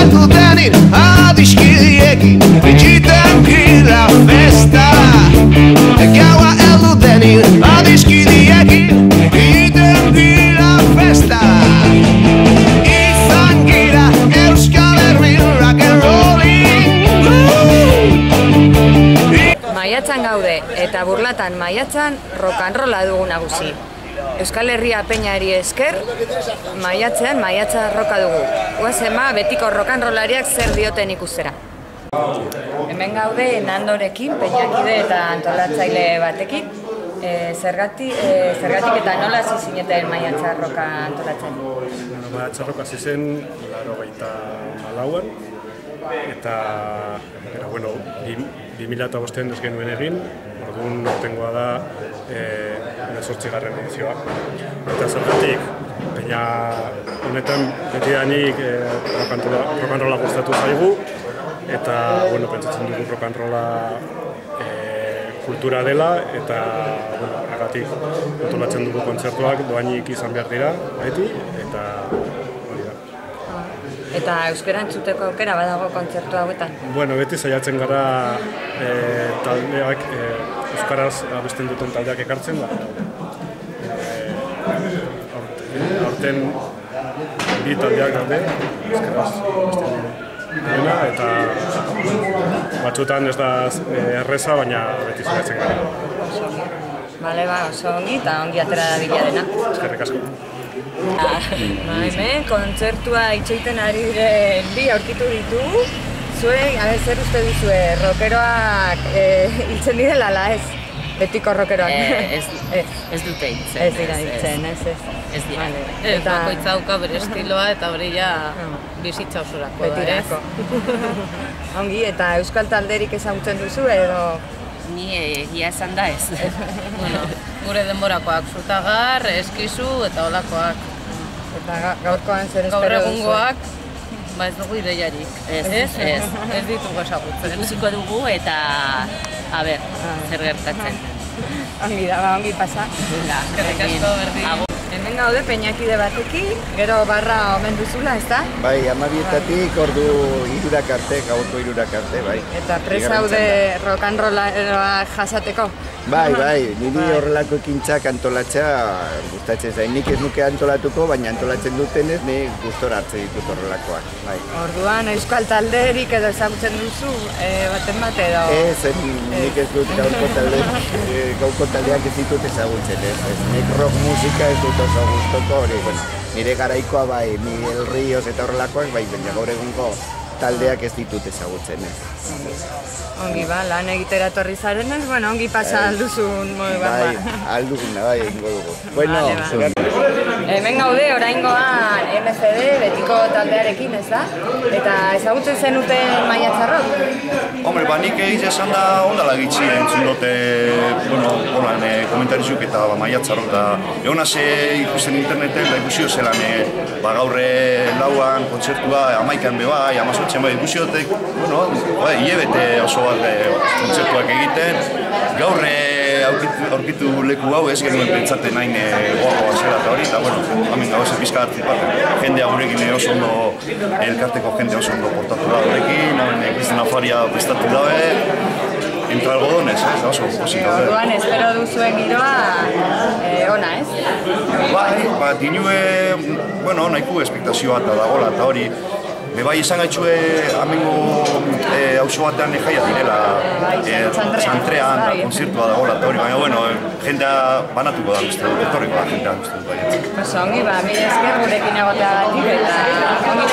heldu denik adiskidiekin itxiten gira festa. Gaua heldu denik adiskidiekin itxiten gira festa. Izan gira Euskal Herrin rock and rolling. Maiatzan gaude eta Burlatan maiatzan rock and rolla dugu nagusi. Euskal Herria peñari esker, maiatzean maiatza roka dugu. Guazema betiko rock and rollariak zer dioten ikustera. Hemen gaude Nandorekin, peñakide eta antolatzaile batekin. Zergatik eta nola hasi zineten maiatza roka antolatzen? Maiatza roka hasi zen 94an eta 2005an ez genuen egin, orduan aurtengoa da 18. edizioa. Eta zergatik, peña honetan betidanik rock and rolla gustatu zaigu, eta pentsatzen dugu rock and rolla kultura dela, eta horregatik antolatzen dugu kontzertuak doainik izan behar dira, beti, eta hori da. Eta euskara entzuteko aukera badago kontzertu hauetan? Beti saiatzen gara taldeak, euskaraz abesten duten taldeak ekartzen da. Aurten bi taldeak daude, euskaraz abesten dena, eta batzutan ez da erreza, baina beti saiatzen gara. Bale, oso ongi eta ongi atera da bilarena. Eskerrik asko. Hemen, kontzertua itxoiten ari diren bi aurkitu ditugu. Zuek, zer uste duzue, rockeroak hiltzen direla, ala ez? Betiko rockeroak? Ez dute hiltzen. Ez dira hiltzen, ez. Ez dira. Bakoitza dauka bere estiloa eta hori ja bizitza osorako da, ez? Ongi, eta euskal talderik ezagutzen duzu edo? Ni egia esan da ez. Gure denborakoak, Zutagar, Eskizu eta holakoak. Eta gaurkoan zer espero duzu? Gaur egungoak, ez dugu ideiarik. Ez ditugu ezagutzen. Ikusiko dugu eta, zer gertatzen. Ongi da, ongi pasa. Eskerrik asko berdin. Hemen gaude peñakide batekin, gero barra omen duzula, ez da? Bai, 12:00 ordu 3 arte, gaurko 3 arte, bai. Eta prest gaude rock and rolla jasateko? Bai, niri horrelako ekintzak antolatzea gustatzen zain. Nik ez nuke antolatuko, baina antolatzen dutenez, nik gustora hartzen ditut horrelakoak. Orduan, euskal talderik edo ezagutzen duzu, baten bat edo? Ez, nik ez dut gauko taldeak ez ditut ezagutzen, ez. Nik rock musika ez dut oso gustoko hori, nire garaikoa bai, Miguel Ríos eta horrelakoak, bai, baina gaur egungo taldeak ez ditut ezagutzen, ez. Ongi ba, lan egitera etorri zarenez, ongi pasa alduzun modu bat. Bai, alduzuna, bai, egingo dugu. Hemen gaude, oraingoan MCD betiko taldearekin, ez da? Eta ezagutzen zenuten maiatzarrok? Hombre, nik egiz esan da ondala gitzi entzun dute, holan komentarizuk eta maiatzarrok da. Egon haze ikusten interneten, ikusio zelan gaurre lauan kontzertua, 11an bebai, 18an bai, ikusio dutek, hilebete oso kontzertuak egiten, gaur aurkitu leku hau ez genuen pentsaten nahin gogoa zela eta hori, eta hamen gau ez pizka jendea gurekin oso ondo, elkarteko jendea oso ondo portatu da gurekin, Kristina Faria prestatu dabe, entre algodones, oso posik daude. Orduan, espero duzuen giroa ona, ez? Bai, dinue, nahiko espektazioa eta dagoela eta hori, bai izan gaitxue amengo hauso batean jaia direla Txantrean da konzertua dagoela eta hori, baina jendea banatuko da uste dut, etorriko da jendea uste dut baietzik. Ongi, mila esker gurekin egoteagatik eta ongi